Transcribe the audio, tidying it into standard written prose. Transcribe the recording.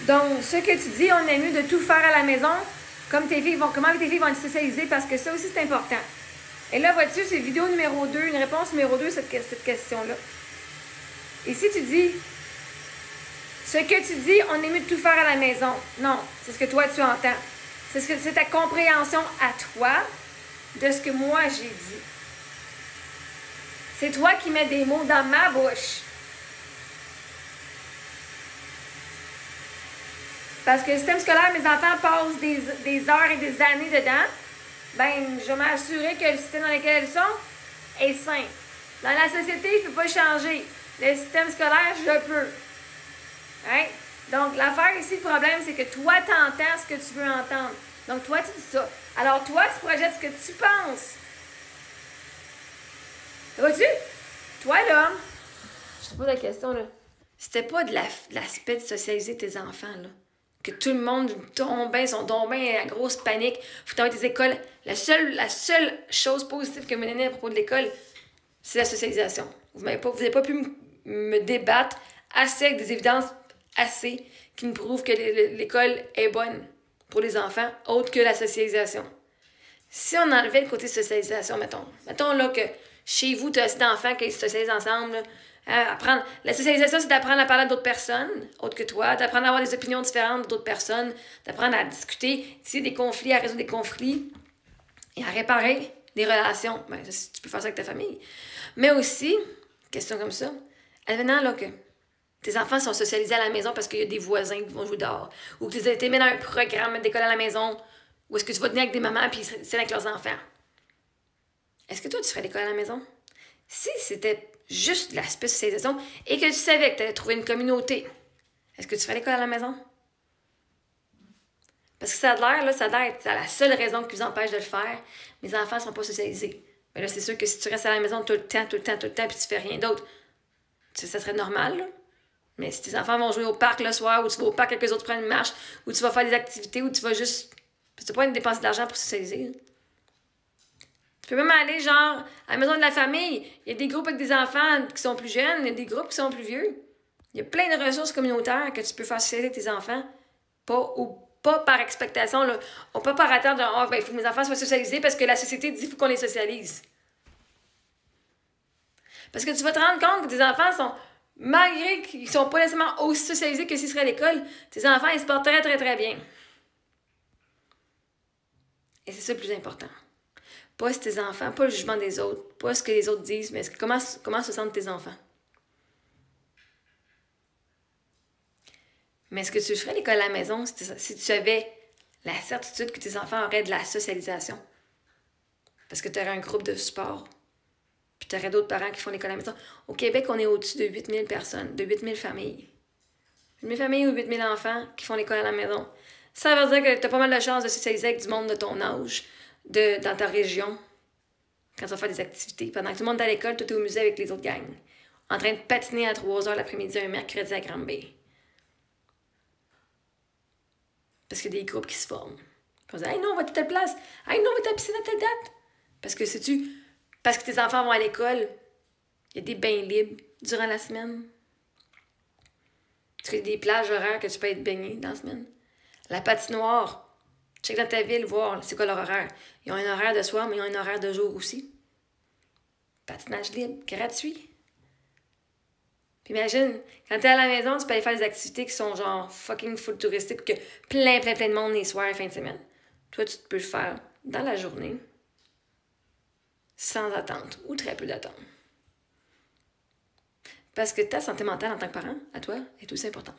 Donc, ce que tu dis, on est mieux de tout faire à la maison, comment tes filles vont être socialisées, parce que ça aussi, c'est important. Et là, vois-tu, c'est vidéo numéro 2, une réponse numéro 2, cette question-là. Ici, tu dis, ce que tu dis, on est mieux de tout faire à la maison. Non, c'est ce que toi, tu entends. C'est ta compréhension à toi de ce que moi, j'ai dit. C'est toi qui mets des mots dans ma bouche. Parce que le système scolaire, mes enfants passent des heures et des années dedans, ben, je vais m'assurer que le système dans lequel ils sont est sain. Dans la société, je ne peux pas changer. Le système scolaire, je peux. Hein? Donc, l'affaire ici, le problème, c'est que toi, tu entends ce que tu veux entendre. Donc, toi, tu dis ça. Alors, toi, tu projettes ce que tu penses. Vois-tu? Toi, là, je te pose la question, là. C'était pas de l'aspect de socialiser tes enfants, là. Que tout le monde sont tombés à grosse panique. Faut t'envoyer tes écoles. La seule chose positive que me donnait à propos de l'école, c'est la socialisation. Vous n'avez pas pu me débattre assez avec des évidences assez qui me prouvent que l'école est bonne pour les enfants, autre que la socialisation. Si on enlevait le côté socialisation, mettons là que chez vous, tu as assez d'enfants qui se socialisent ensemble, là, la socialisation, c'est d'apprendre à parler à d'autres personnes, autres que toi, d'apprendre à avoir des opinions différentes d'autres personnes, d'apprendre à discuter, s'il y a des conflits, à résoudre des conflits et à réparer des relations. Ben, tu peux faire ça avec ta famille. Mais aussi, question comme ça, advenant là que tes enfants sont socialisés à la maison parce qu'il y a des voisins qui vont jouer dehors, ou que tu les as mis dans un programme d'école à la maison, ou est-ce que tu vas tenir avec des mamans puis c'est avec leurs enfants? Est-ce que toi, tu ferais l'école à la maison? Si c'était juste l'aspect socialisation et que tu savais que tu allais trouver une communauté, est-ce que tu ferais l'école à la maison? Parce que ça a l'air d'être la seule raison qui vous empêche de le faire. Mes enfants ne sont pas socialisés. Mais là, c'est sûr que si tu restes à la maison tout le temps, puis tu fais rien d'autre, ça serait normal, là. Mais si tes enfants vont jouer au parc le soir, ou tu vas au parc avec eux autres prendre une marche, ou tu vas faire des activités, ou tu vas juste... Parce que tu n'as pas dépenser de l'argent pour socialiser, là. Tu peux même aller, genre, à la maison de la famille. Il y a des groupes avec des enfants qui sont plus jeunes, il y a des groupes qui sont plus vieux. Il y a plein de ressources communautaires que tu peux faire socialiser tes enfants. Pas par expectation, là. Ou pas par attente de « Ah, ben, il faut que mes enfants soient socialisés parce que la société dit qu'il faut qu'on les socialise. » Parce que tu vas te rendre compte que tes enfants sont, malgré qu'ils ne sont pas nécessairement aussi socialisés que s'ils seraient à l'école, tes enfants, ils se portent très, très, très bien. Et c'est ça le plus important. Pas tes enfants, pas le jugement des autres, pas ce que les autres disent, mais comment se sentent tes enfants. Mais est-ce que tu ferais l'école à la maison si tu avais la certitude que tes enfants auraient de la socialisation? Parce que tu aurais un groupe de support, puis tu aurais d'autres parents qui font l'école à la maison. Au Québec, on est au-dessus de 8000 personnes, de 8000 familles. 8000 familles ou 8000 enfants qui font l'école à la maison. Ça veut dire que tu as pas mal de chances de socialiser avec du monde de ton âge, dans ta région, quand tu vas faire des activités. Pendant que tout le monde est à l'école, toi, tu es au musée avec les autres gangs, en train de patiner à 3h l'après-midi un mercredi à Granby. Parce qu'il y a des groupes qui se forment. Puis on dit « Hey, non, on va à telle place. Hey, non, on va à ta piscine à telle date. » Parce que tes enfants vont à l'école, il y a des bains libres durant la semaine. Parce qu'il y a des plages horaires que tu peux être baigné dans la semaine. La patinoire, check dans ta ville, voir c'est quoi leur horaire. Ils ont un horaire de soir, mais ils ont un horaire de jour aussi. Patinage libre, gratuit. Puis imagine, quand t'es à la maison, tu peux aller faire des activités qui sont genre fucking full touristique, que plein de monde les soirs et fin de semaine. Toi, tu peux le faire dans la journée, sans attente, ou très peu d'attente. Parce que ta santé mentale en tant que parent, à toi, est aussi importante.